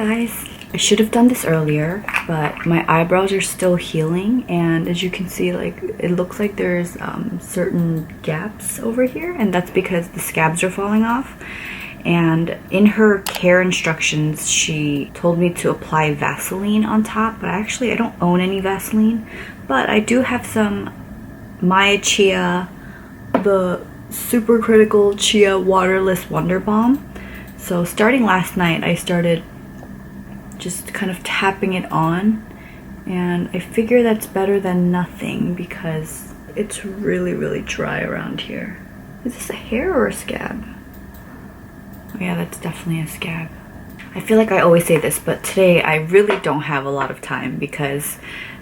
guys. I should have done this earlier, but my eyebrows are still healing, and as you can see, like, it looks like there's certain gaps over here, and that's because the scabs are falling off. And in her care instructions, she told me to apply Vaseline on top, but actually I don't own any Vaseline, but I do have some Maya Chia, the super critical Chia waterless wonder balm. So starting last night, I started just kind of tapping it on, and I figure that's better than nothing because it's really dry around here. Is this a hair or a scab? Oh yeah, that's definitely a scab. I feel like I always say this, but today I really don't have a lot of time because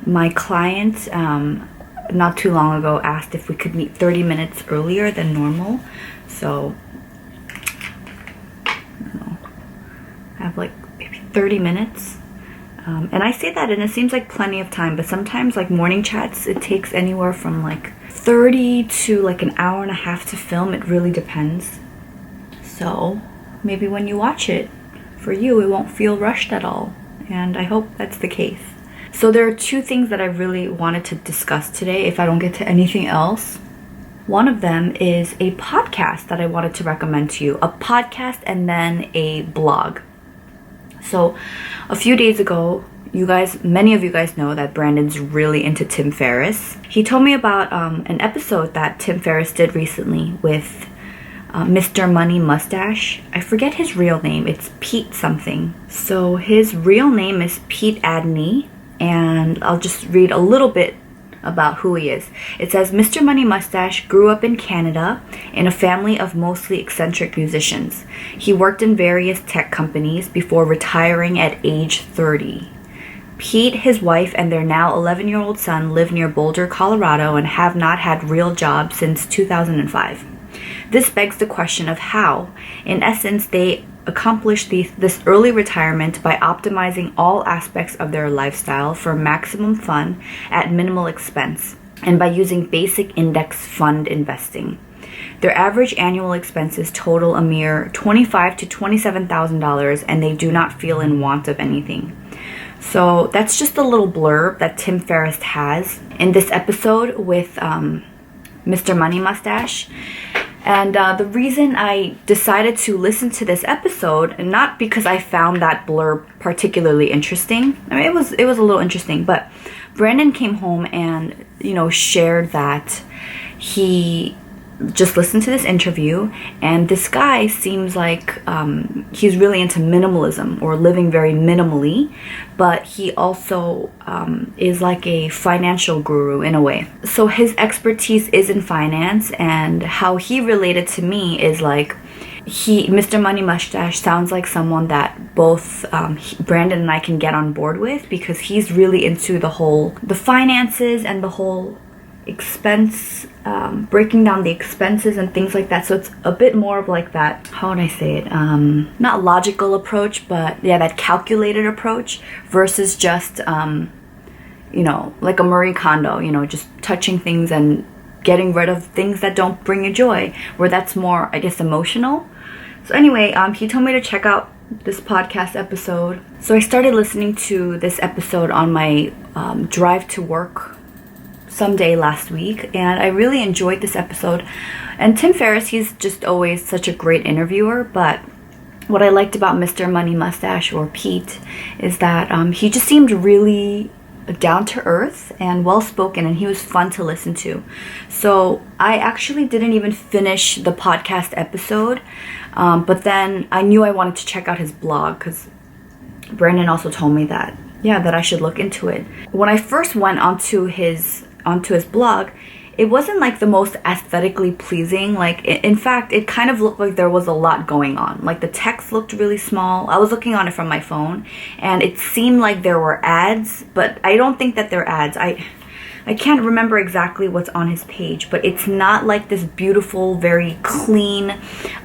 my client not too long ago asked if we could meet 30 minutes earlier than normal. So I don't know, I have like maybe 30 minutes. And I say that and it seems like plenty of time, but sometimes like morning chats, it takes anywhere from like 30 to like an hour and a half to film. It really depends. So maybe when you watch it, for you, it won't feel rushed at all. And I hope that's the case. So there are two things that I really wanted to discuss today if I don't get to anything else. One of them is a podcast that I wanted to recommend to you. A podcast and then a blog. So a few days ago, many of you guys know that Brandon's really into Tim Ferriss. He told me about an episode that Tim Ferriss did recently with Mr. Money Mustache. I forget his real name. It's Pete something. So his real name is Pete Adney, and I'll just read a little bit about who he is. It says, Mr. Money Mustache grew up in Canada in a family of mostly eccentric musicians. He worked in various tech companies before retiring at age 30. Pete, his wife, and their now 11-year-old son live near Boulder, Colorado, and have not had real jobs since 2005. This begs the question of how, in essence, they accomplished this early retirement by optimizing all aspects of their lifestyle for maximum fun at minimal expense, and by using basic index fund investing. Their average annual expenses total a mere $25,000 to $27,000, and they do not feel in want of anything. So that's just a little blurb that Tim Ferriss has in this episode with Mr. Money Mustache. And the reason I decided to listen to this episode, and not because I found that blurb particularly interesting. I mean, it was a little interesting, but Brandon came home and, shared that he just listened to this interview, and this guy seems like he's really into minimalism or living very minimally, but he also is like a financial guru in a way. So his expertise is in finance, and how he related to me is like Mr. Money Mustache sounds like someone that both Brandon and I can get on board with, because he's really into the finances and the whole expense, breaking down the expenses and things like that. So it's a bit more of like that, how would I say it, not logical approach, but yeah, that calculated approach versus just like a Marie Kondo, just touching things and getting rid of things that don't bring you joy, where that's more, I guess, emotional. So anyway, he told me to check out this podcast episode. So I started listening to this episode on my drive to work someday last week, and I really enjoyed this episode. And Tim Ferriss, he's just always such a great interviewer, but what I liked about Mr. Money Mustache, or Pete, is that he just seemed really down to earth and well spoken, and he was fun to listen to. So I actually didn't even finish the podcast episode, but then I knew I wanted to check out his blog, because Brandon also told me that I should look into it. When I first went onto his blog, it wasn't like the most aesthetically pleasing. Like, in fact, it kind of looked like there was a lot going on. Like, the text looked really small. I was looking on it from my phone, and it seemed like there were ads, but I don't think that they're ads. I can't remember exactly what's on his page, but it's not like this beautiful, very clean.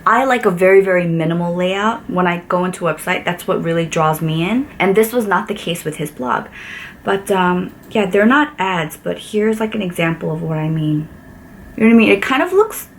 I like a very, very minimal layout. When I go into a website, that's what really draws me in. And this was not the case with his blog. But yeah, they're not ads, but here's like an example of what I mean. You know what I mean? It kind of looks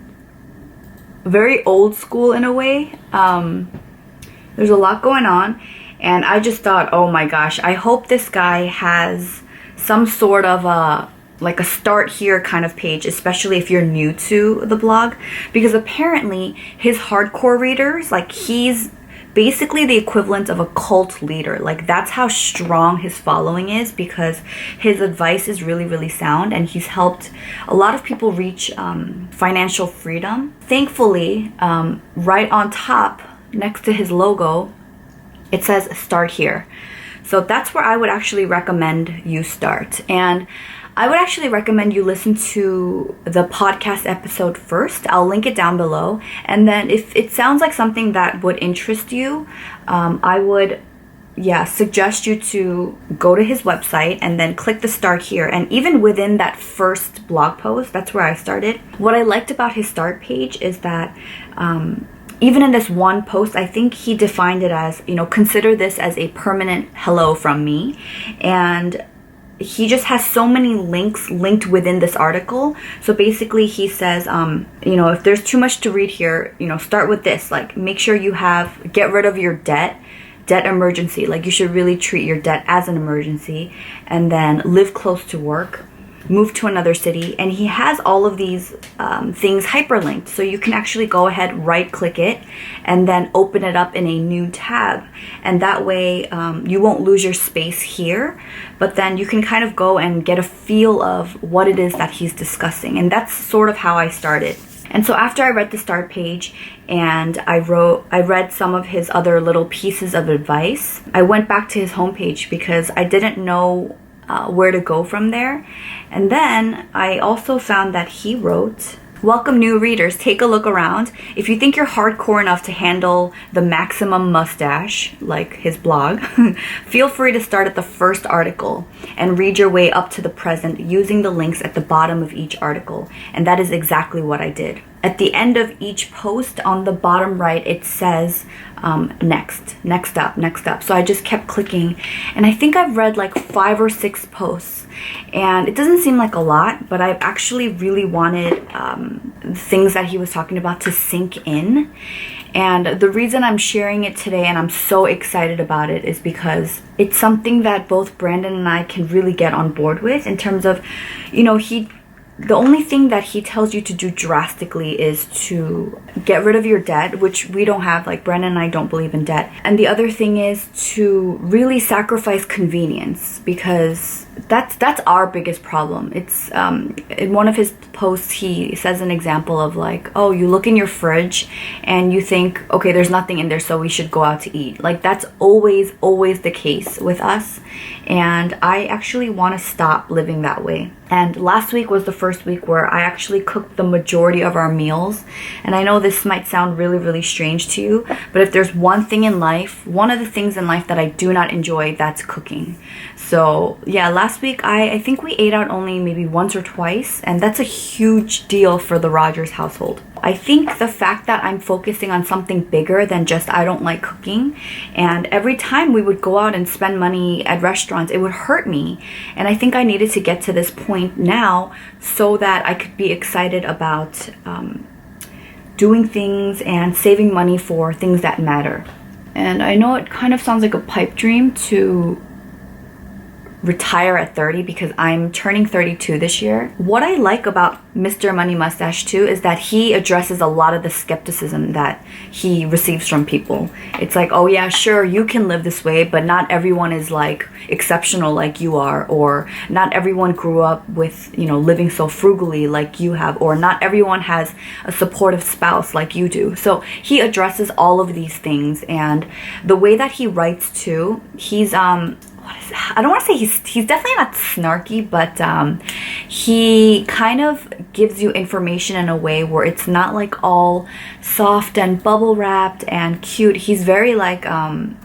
very old school in a way. There's a lot going on. And I just thought, oh my gosh, I hope this guy has some sort of a like a start here kind of page, especially if you're new to the blog, because apparently his hardcore readers, like he's basically the equivalent of a cult leader. Like that's how strong his following is, because his advice is really, really sound, and he's helped a lot of people reach financial freedom. Thankfully, right on top next to his logo, it says start here. So that's where I would actually recommend you start. And I would actually recommend you listen to the podcast episode first. I'll link it down below. And then if it sounds like something that would interest you, I would suggest you to go to his website and then click the start here. And even within that first blog post, that's where I started. What I liked about his start page is that even in this one post, I think he defined it as, consider this as a permanent hello from me. And he just has so many links linked within this article. So basically he says, if there's too much to read here, start with this. Like, make sure you get rid of your debt emergency. Like, you should really treat your debt as an emergency. And then live close to work, move to another city. And he has all of these things hyperlinked. So you can actually go ahead, right click it, and then open it up in a new tab. And that way you won't lose your space here, but then you can kind of go and get a feel of what it is that he's discussing. And that's sort of how I started. And so after I read the start page and I read some of his other little pieces of advice, I went back to his homepage because I didn't know where to go from there. And then I also found that he wrote, welcome new readers, take a look around. If you think you're hardcore enough to handle the maximum mustache, like his blog, feel free to start at the first article and read your way up to the present using the links at the bottom of each article. And that is exactly what I did. At the end of each post on the bottom right, it says next up. So I just kept clicking, and I think I've read like 5 or 6 posts, and it doesn't seem like a lot, but I actually really wanted things that he was talking about to sink in. And the reason I'm sharing it today and I'm so excited about it is because it's something that both Brandon and I can really get on board with, in terms of, the only thing that he tells you to do drastically is to get rid of your debt, which we don't have. Like, Brandon and I don't believe in debt. And the other thing is to really sacrifice convenience, because that's our biggest problem. It's in one of his posts, he says an example of like, oh, you look in your fridge and you think, okay, there's nothing in there, so we should go out to eat. Like, that's always the case with us. And I actually want to stop living that way. And last week was the first week where I actually cooked the majority of our meals. And I know this might sound really, really strange to you, but if there's one thing in life, one of the things in life that I do not enjoy, that's cooking. So yeah, last week I think we ate out only maybe once or twice, and that's a huge deal for the Rogers household. I think the fact that I'm focusing on something bigger than just I don't like cooking, and every time we would go out and spend money at restaurants, it would hurt me. And I think I needed to get to this point now so that I could be excited about doing things and saving money for things that matter. And I know it kind of sounds like a pipe dream to retire at 30, because I'm turning 32 this year. What I like about Mr. Money Mustache too is that he addresses a lot of the skepticism that he receives from people. It's like, oh yeah, sure, you can live this way, but not everyone is like exceptional like you are, or not everyone grew up with, living so frugally like you have, or not everyone has a supportive spouse like you do. So he addresses all of these things, and the way that he writes too, he's I don't want to say he's definitely not snarky, but he kind of gives you information in a way where it's not like all soft and bubble wrapped and cute. He's very like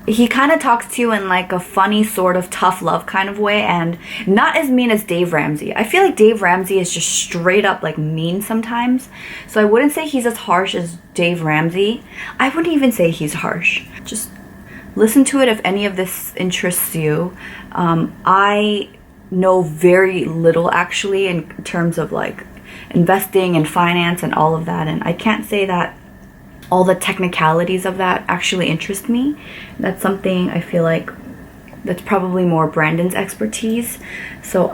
he kind of talks to you in like a funny sort of tough love kind of way, and not as mean as Dave Ramsey. I feel like Dave Ramsey is just straight up like mean sometimes, so I wouldn't say he's as harsh as Dave Ramsey. I wouldn't even say he's harsh. Just listen to it if any of this interests you. I know very little actually in terms of like investing and finance and all of that, and I can't say that all the technicalities of that actually interest me. That's something I feel like that's probably more Brandon's expertise. So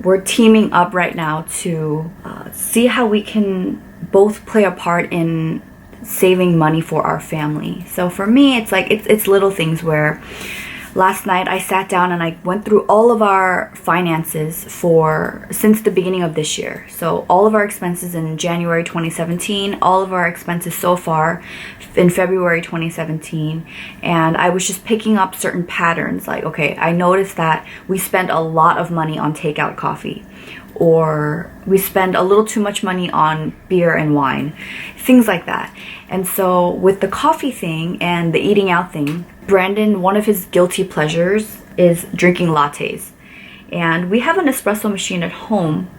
we're teaming up right now to see how we can both play a part in saving money for our family. So for me, it's like it's little things where last night I sat down and I went through all of our finances since the beginning of this year. So all of our expenses in January 2017, all of our expenses so far in February 2017, and I was just picking up certain patterns. Like, okay, I noticed that we spend a lot of money on takeout coffee, or we spend a little too much money on beer and wine, things like that. And so with the coffee thing and the eating out thing, Brandon, one of his guilty pleasures is drinking lattes. And we have an espresso machine at home,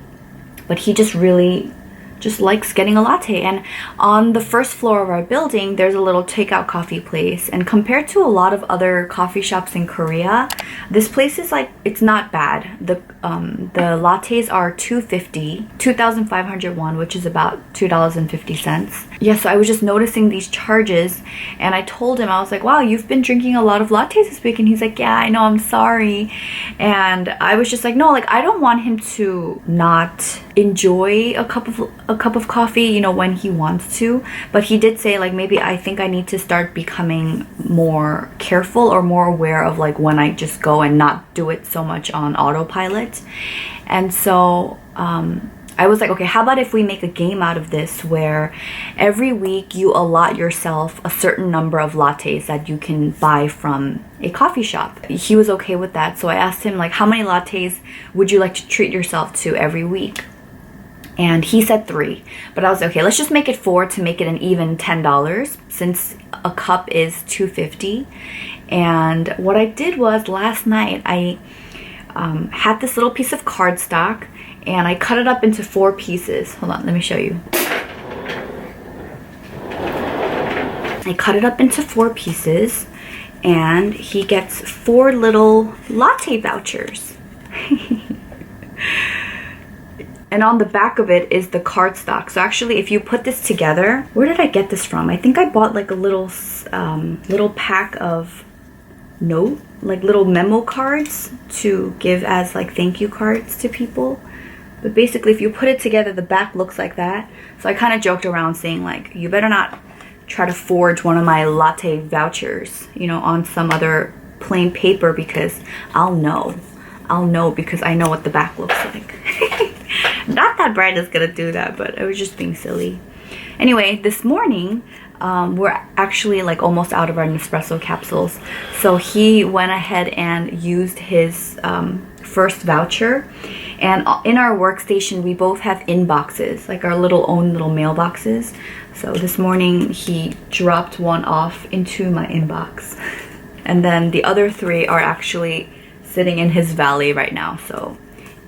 but he just really just likes getting a latte. And on the first floor of our building, there's a little takeout coffee place. And compared to a lot of other coffee shops in Korea, this place is like, it's not bad. The lattes are $2.50, 2,500 won, which is about $2.50. Yeah, so I was just noticing these charges, and I told him, I was like, wow, you've been drinking a lot of lattes this week. And he's like, yeah, I know, I'm sorry. And I was just like, no, like, I don't want him to not enjoy a cup of coffee, you know, when he wants to. But he did say, like, maybe I think I need to start becoming more careful or more aware of like when I just go and not do it so much on autopilot. And so I was like, okay, how about if we make a game out of this where every week you allot yourself a certain number of lattes that you can buy from a coffee shop. He was okay with that. So I asked him, like, how many lattes would you like to treat yourself to every week? And he said 3, but I was like, okay, let's just make it 4 to make it an even $10, since a cup is $2.50. And what I did was last night I had this little piece of cardstock and I cut it up into 4 pieces. Hold on, let me show you. I cut it up into 4 pieces, and he gets 4 little latte vouchers. And on the back of it is the cardstock. So actually, if you put this together, where did I get this from? I think I bought like a little pack of little memo cards to give as like thank you cards to people. But basically, if you put it together, the back looks like that. So I kind of joked around saying, like, you better not try to forge one of my latte vouchers, you know, on some other plain paper, because I'll know because I know what the back looks like. Not that Brandon's gonna do that, but I was just being silly. Anyway, this morning, we're actually like almost out of our Nespresso capsules. So he went ahead and used his first voucher. And in our workstation, we both have inboxes, like our own little mailboxes. So this morning, he dropped one off into my inbox. And then the other 3 are actually sitting in his valet right now. So,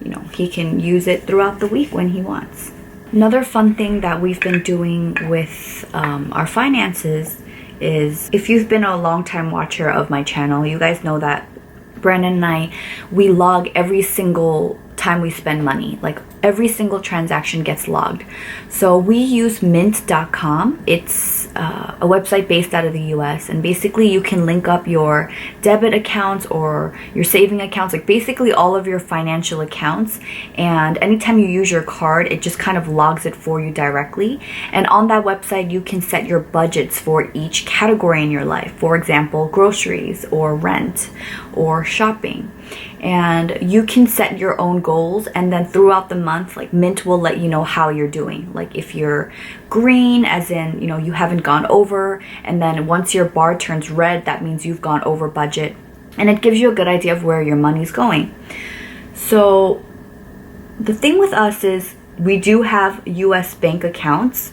you know, he can use it throughout the week when he wants. Another fun thing that we've been doing with our finances is, if you've been a long-time watcher of my channel, you guys know that Brandon and we log every single time we spend money. Like, every single transaction gets logged. So we use mint.com. It's a website based out of the US, and basically you can link up your debit accounts or your saving accounts, like basically all of your financial accounts, and anytime you use your card, it just kind of logs it for you directly. And on that website, you can set your budgets for each category in your life. For example, groceries or rent or shopping. And you can set your own goals, and then throughout the month, like, Mint will let you know how you're doing. Like, if you're green, as in, you know, you haven't gone over, and then once your bar turns red, that means you've gone over budget, and it gives you a good idea of where your money's going. So the thing with us is we do have US bank accounts.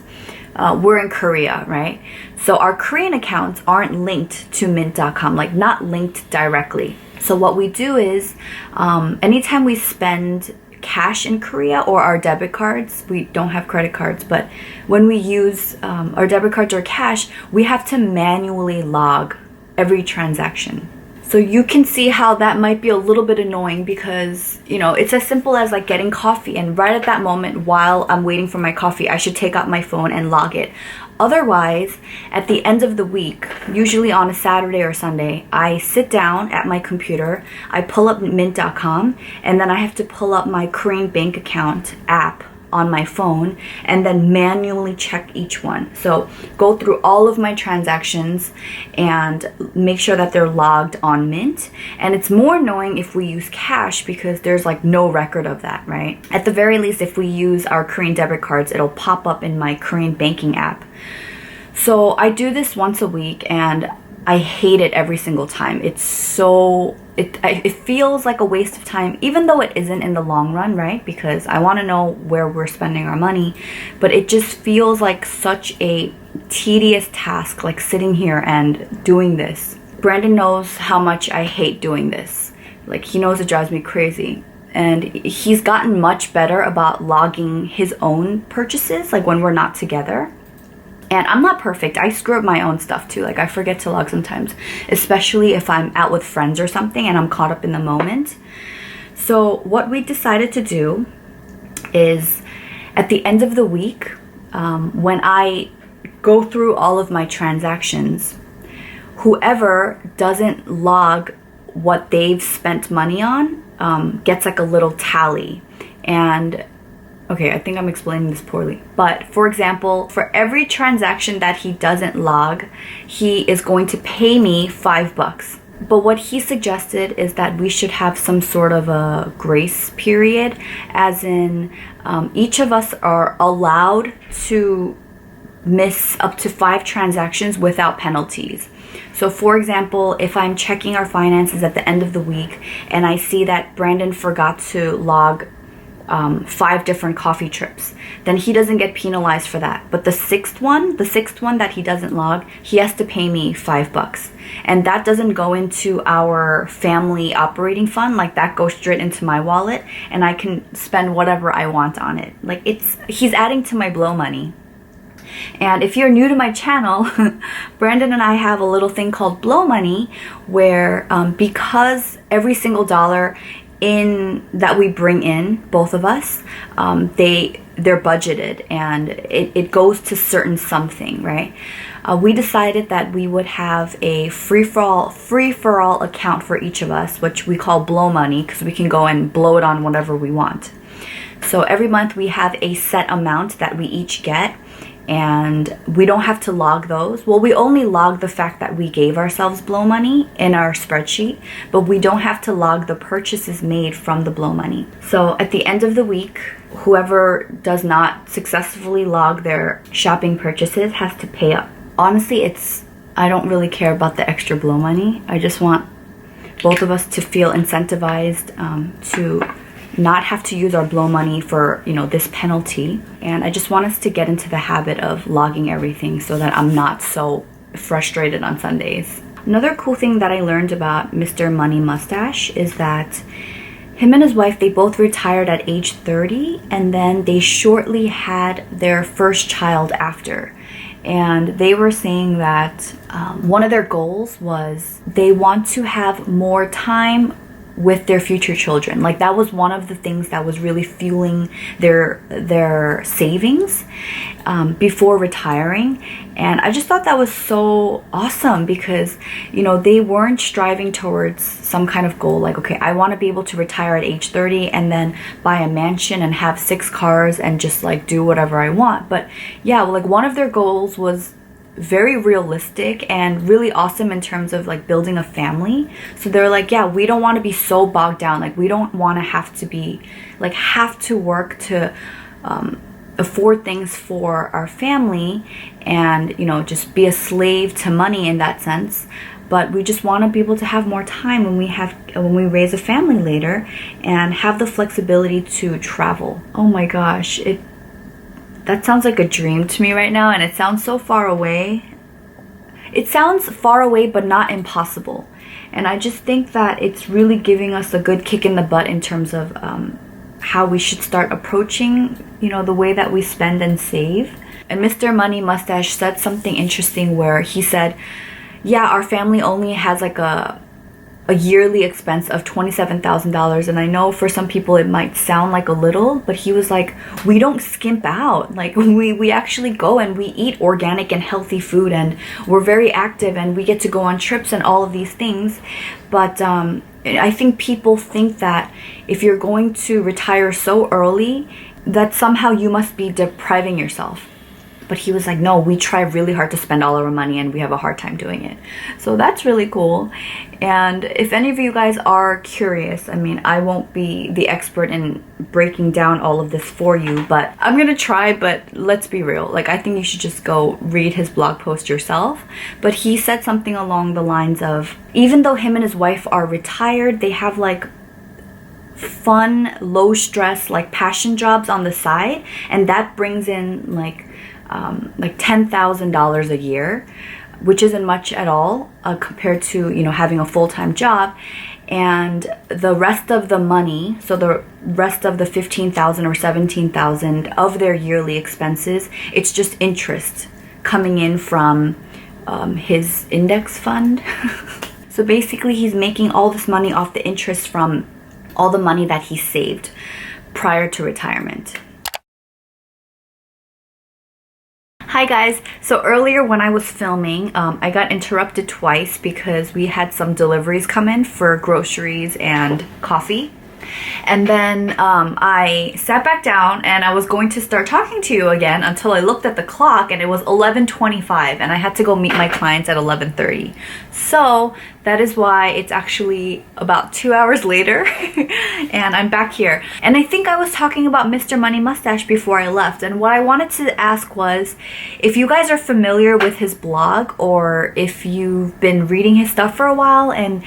We're in Korea, right? So our Korean accounts aren't linked to mint.com, like not linked directly. So what we do is, anytime we spend cash in Korea or our debit cards, we don't have credit cards, but when we use our debit cards or cash, we have to manually log every transaction. So you can see how that might be a little bit annoying because, you know, it's as simple as like getting coffee, and right at that moment while I'm waiting for my coffee, I should take out my phone and log it. Otherwise, at the end of the week, usually on a Saturday or Sunday, I sit down at my computer, I pull up mint.com, and then I have to pull up my Korean bank account app on my phone and then manually check each one. So go through all of my transactions and make sure that they're logged on Mint. And it's more annoying if we use cash because there's like no record of that, right? At the very least, if we use our Korean debit cards, it'll pop up in my Korean banking app. So I do this once a week and I hate it every single time. It's so, it feels like a waste of time, even though it isn't in the long run, right? Because I want to know where we're spending our money, but it just feels like such a tedious task, like sitting here and doing this. Brandon knows how much I hate doing this. Like, he knows it drives me crazy. And he's gotten much better about logging his own purchases, like when we're not together. And I'm not perfect. I screw up my own stuff too. Like, I forget to log sometimes, especially if I'm out with friends or something and I'm caught up in the moment. So what we decided to do is at the end of the week, when I go through all of my transactions, whoever doesn't log what they've spent money on gets like a little tally. And okay, I think I'm explaining this poorly. But for example, for every transaction that he doesn't log, he is going to pay me $5. But what he suggested is that we should have some sort of a grace period, as in each of us are allowed to miss up to 5 transactions without penalties. So for example, if I'm checking our finances at the end of the week and I see that Brandon forgot to log 5 different coffee trips, then he doesn't get penalized for that. But the sixth one that he doesn't log, he has to pay me $5. And that doesn't go into our family operating fund. Like, that goes straight into my wallet and I can spend whatever I want on it. Like, he's adding to my blow money. And if you're new to my channel, Brandon and I have a little thing called blow money, where because every single dollar that we bring in, both of us, they're budgeted and it goes to certain something, right? We decided that we would have a free for all account for each of us, which we call blow money, because we can go and blow it on whatever we want. So every month we have a set amount that we each get, and we don't have to log those. Well, we only log the fact that we gave ourselves blow money in our spreadsheet, but we don't have to log the purchases made from the blow money. So at the end of the week, whoever does not successfully log their shopping purchases has to pay up. Honestly, I don't really care about the extra blow money. I just want both of us to feel incentivized to not have to use our blow money for, you know, this penalty. And I just want us to get into the habit of logging everything so that I'm not so frustrated on Sundays. Another cool thing that I learned about Mr. Money Mustache is that him and his wife, they both retired at age 30, and then they shortly had their first child after. And they were saying that one of their goals was they want to have more time with their future children. Like, that was one of the things that was really fueling their savings before retiring. And I just thought that was so awesome because, you know, they weren't striving towards some kind of goal like, okay, I want to be able to retire at age 30 and then buy a mansion and have 6 cars and just like do whatever I want. But yeah, like, one of their goals was very realistic and really awesome in terms of like building a family. So they're like, yeah, we don't want to be so bogged down. Like, we don't want to have to work to afford things for our family and, you know, just be a slave to money in that sense. But we just want to be able to have more time when we raise a family later and have the flexibility to travel. Oh my gosh, that sounds like a dream to me right now, and it sounds so far away. It sounds far away, but not impossible. And I just think that it's really giving us a good kick in the butt in terms of how we should start approaching, you know, the way that we spend and save. And Mr. Money Mustache said something interesting where he said, yeah, our family only has like a a yearly expense of $27,000. And I know for some people it might sound like a little, but he was like, we don't skimp out. Like we actually go and we eat organic and healthy food, and we're very active, and we get to go on trips and all of these things. But I think people think that if you're going to retire so early, that somehow you must be depriving yourself. But he was like, no, we try really hard to spend all our money and we have a hard time doing it. So that's really cool. And if any of you guys are curious, I mean, I won't be the expert in breaking down all of this for you, but I'm gonna try. But let's be real, like, I think you should just go read his blog post yourself. But he said something along the lines of, even though him and his wife are retired, they have like fun, low stress, like passion jobs on the side, and that brings in like $10,000 a year, which isn't much at all compared to, you know, having a full-time job. And the rest of the money, so the rest of the $15,000 or $17,000 of their yearly expenses, it's just interest coming in from his index fund. So basically he's making all this money off the interest from all the money that he saved prior to retirement. Hi guys, so earlier when I was filming, I got interrupted twice because we had some deliveries come in for groceries and coffee. And then I sat back down and I was going to start talking to you again until I looked at the clock and it was 11:25 and I had to go meet my clients at 11:30. So that is why it's actually about 2 hours later and I'm back here. And I think I was talking about Mr. Money Mustache before I left, and what I wanted to ask was if you guys are familiar with his blog, or if you've been reading his stuff for a while and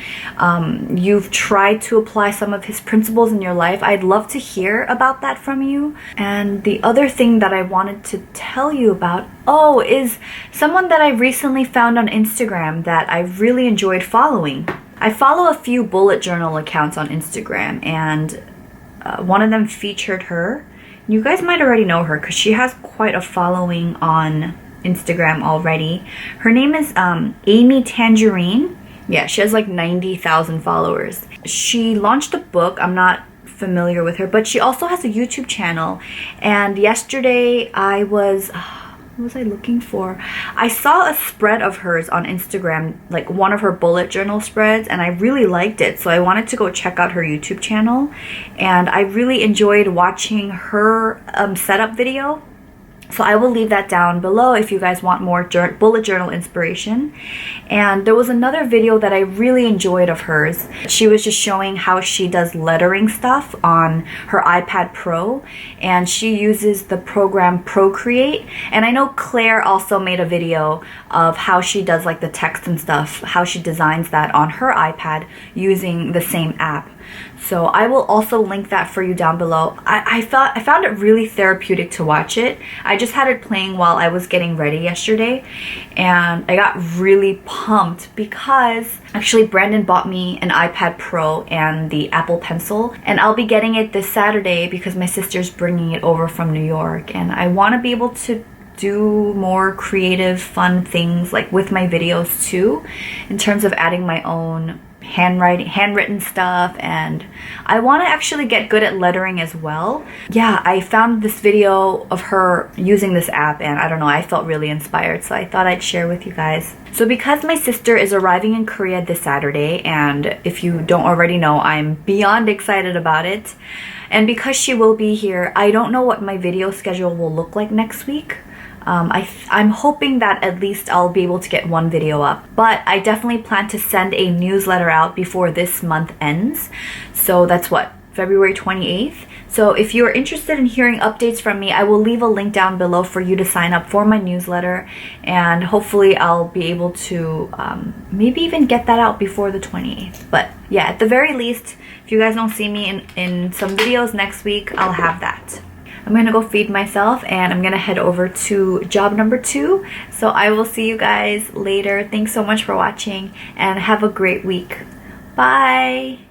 you've tried to apply some of his principles in your life. I'd love to hear about that from you. And the other thing that I wanted to tell you about, is someone that I recently found on Instagram that I really enjoyed following. I follow a few bullet journal accounts on Instagram, and one of them featured her. You guys might already know her because she has quite a following on Instagram already. Her name is Amy Tangerine. Yeah, she has like 90,000 followers. She launched a book. I'm not familiar with her, but she also has a YouTube channel. And yesterday I was... what was I looking for? I saw a spread of hers on Instagram, like one of her bullet journal spreads, and I really liked it. So I wanted to go check out her YouTube channel. And I really enjoyed watching her setup video. So I will leave that down below if you guys want more bullet journal inspiration. And there was another video that I really enjoyed of hers. She was just showing how she does lettering stuff on her iPad Pro, and she uses the program Procreate. And I know Claire also made a video of how she does like the text and stuff, how she designs that on her iPad using the same app. So I will also link that for you down below. I found it really therapeutic to watch it. I just had it playing while I was getting ready yesterday, and I got really pumped because actually Brandon bought me an iPad Pro and the Apple Pencil, and I'll be getting it this Saturday because my sister's bringing it over from New York, and I want to be able to do more creative, fun things like with my videos too, in terms of adding my own handwritten stuff, and I want to actually get good at lettering as well. Yeah, I found this video of her using this app, and I don't know, I felt really inspired, so I thought I'd share with you guys. So because my sister is arriving in Korea this Saturday, and if you don't already know, I'm beyond excited about it, and because she will be here, I don't know what my video schedule will look like next week. I'm hoping that at least I'll be able to get one video up, but I definitely plan to send a newsletter out before this month ends. So that's what, February 28th. So if you're interested in hearing updates from me, I will leave a link down below for you to sign up for my newsletter, and hopefully I'll be able to maybe even get that out before the 28th. But yeah, at the very least, if you guys don't see me in some videos next week, I'll have that. I'm gonna go feed myself and I'm gonna head over to job number 2. So I will see you guys later. Thanks so much for watching and have a great week. Bye!